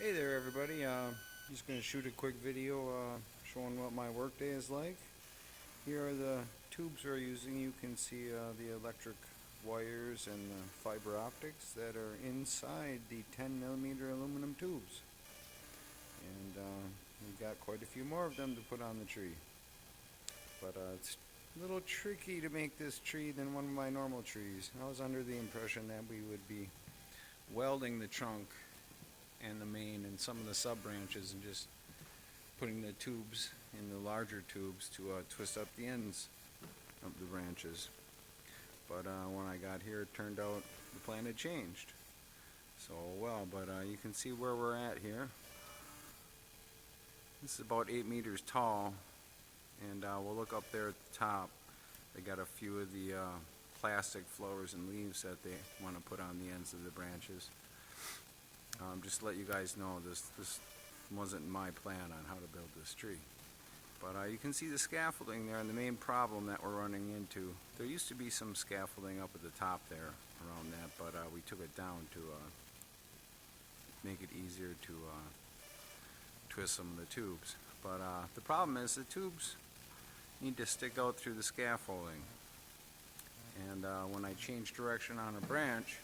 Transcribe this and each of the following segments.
Hey there everybody, just going to shoot a quick video showing what my workday is like. Here are the tubes we're using. You can see the electric wires and the fiber optics that are inside the 10mm aluminum tubes. And we've got quite a few more of them to put on the tree. But it's a little tricky to make this tree than one of my normal trees. I was under the impression that we would be welding the trunk and the main and some of the sub branches and just putting the tubes in the larger tubes to twist up the ends of the branches. But when I got here, it turned out the plan had changed. So well, but you can see where we're at here. This is about 8 meters tall, and we'll look up there at the top. They got a few of the plastic flowers and leaves that they want to put on the ends of the branches. Just to let you guys know, this wasn't my plan on how to build this tree. But you can see the scaffolding there, and the main problem that we're running into, there used to be some scaffolding up at the top there around that, but we took it down to make it easier to twist some of the tubes. But the problem is the tubes need to stick out through the scaffolding. And when I change direction on a branch,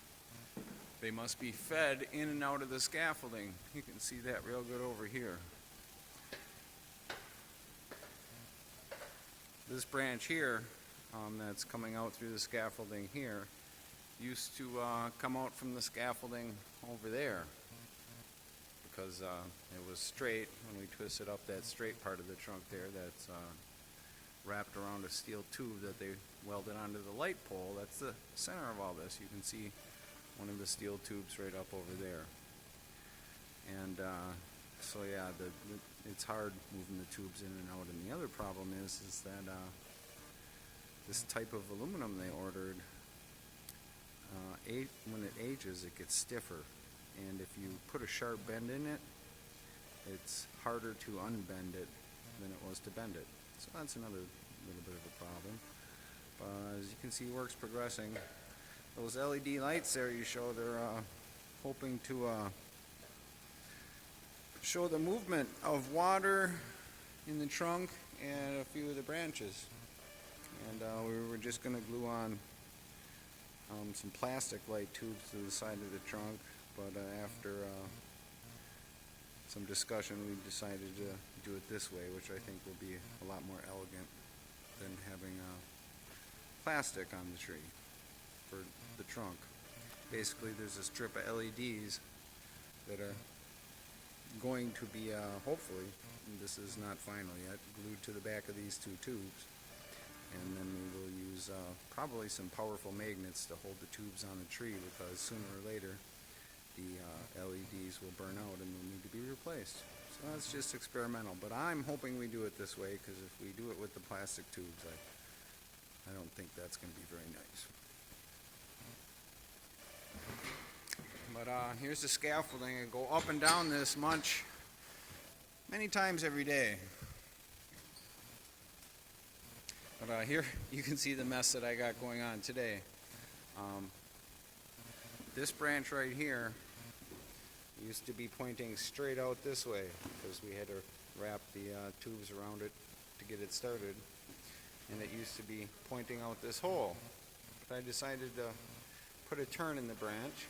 they must be fed in and out of the scaffolding. You can see that real good over here. This branch here that's coming out through the scaffolding here used to come out from the scaffolding over there because it was straight. When we twisted up that straight part of the trunk there that's wrapped around a steel tube that they welded onto the light pole, that's the center of all this. You can see one of the steel tubes right up over there. And so yeah, it's hard moving the tubes in and out. And the other problem is that this type of aluminum they ordered, when it ages, it gets stiffer. And if you put a sharp bend in it, it's harder to unbend it than it was to bend it. So that's another little bit of a problem. But as you can see, work's progressing. Those LED lights there you show, they're hoping to show the movement of water in the trunk and a few of the branches. And we were just going to glue on some plastic light tubes to the side of the trunk, but after some discussion we decided to do it this way, which I think will be a lot more elegant than having plastic on the tree for the trunk. Basically, there's a strip of LEDs that are going to be, hopefully, and this is not final yet, glued to the back of these two tubes. And then we will use probably some powerful magnets to hold the tubes on the tree, because sooner or later the LEDs will burn out and will need to be replaced. So that's just experimental, but I'm hoping we do it this way, because if we do it with the plastic tubes, I don't think that's going to be very nice. But here's the scaffolding. I go up and down this much many times every day. But here you can see the mess that I got going on today. This branch right here used to be pointing straight out this way because we had to wrap the tubes around it to get it started. And it used to be pointing out this hole. But I decided to put a turn in the branch.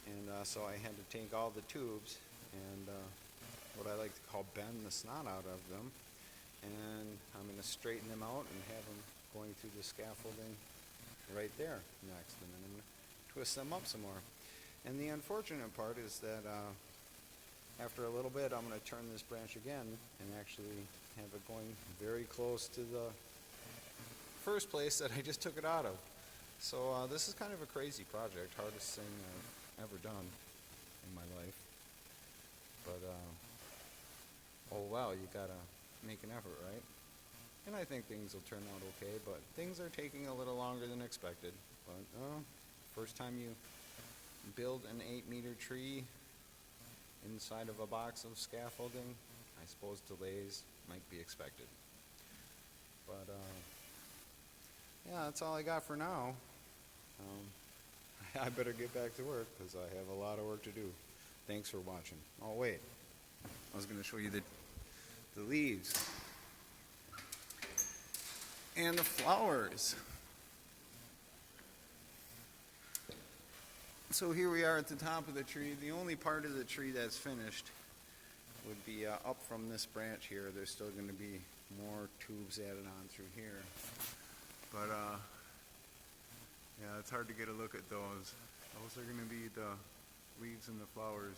And so I had to take all the tubes and what I like to call bend the snot out of them, and I'm going to straighten them out and have them going through the scaffolding right there next, and then I'm going to twist them up some more. And the unfortunate part is that after a little bit I'm going to turn this branch again and actually have it going very close to the first place that I just took it out of. So this is kind of a crazy project, hardest thing I've ever done in my life. But oh well, you gotta make an effort, right? And I think things will turn out okay, but things are taking a little longer than expected. But first time you build an 8-meter tree inside of a box of scaffolding, I suppose delays might be expected. But yeah, that's all I got for now. I better get back to work because I have a lot of work to do. Thanks for watching. Oh wait, I was going to show you the leaves and the flowers. So here we are at the top of the tree. The only part of the tree that's finished would be up from this branch here. There's still going to be more tubes added on through here. But yeah, it's hard to get a look at those. Those are going to be the leaves and the flowers.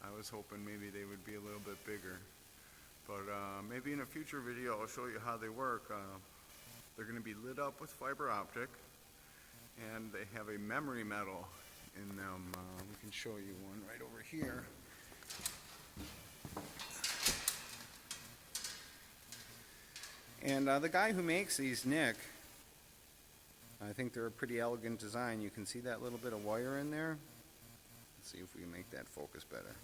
I was hoping maybe they would be a little bit bigger. But maybe in a future video I'll show you how they work. They're going to be lit up with fiber optic, and they have a memory metal in them. We can show you one right over here. And the guy who makes these, Nick, I think they're a pretty elegant design. You can see that little bit of wire in there. Let's see if we can make that focus better.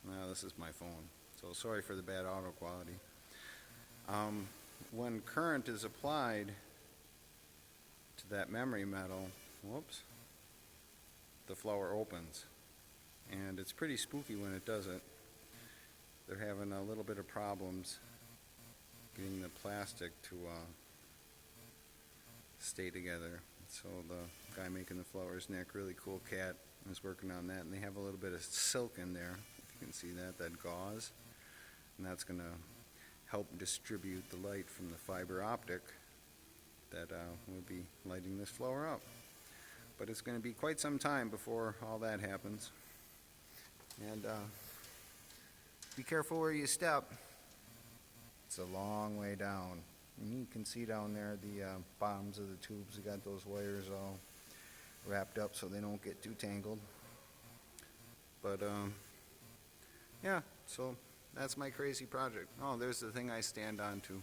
No, this is my phone, so sorry for the bad auto quality. When current is applied to that memory metal, whoops, the flower opens. And it's pretty spooky when it does it. They're having a little bit of problems getting the plastic to stay together. So the guy making the flowers, Nick, really cool cat, is working on that. And they have a little bit of silk in there, if you can see that gauze. And that's going to help distribute the light from the fiber optic that will be lighting this flower up. But it's going to be quite some time before all that happens. And be careful where you step. It's a long way down. And you can see down there the bottoms of the tubes. They got those wires all wrapped up so they don't get too tangled. But yeah, so that's my crazy project. Oh, there's the thing I stand on to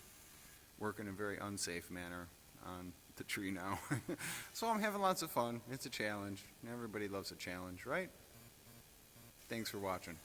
work in a very unsafe manner on the tree now. So I'm having lots of fun. It's a challenge. Everybody loves a challenge, right? Thanks for watching.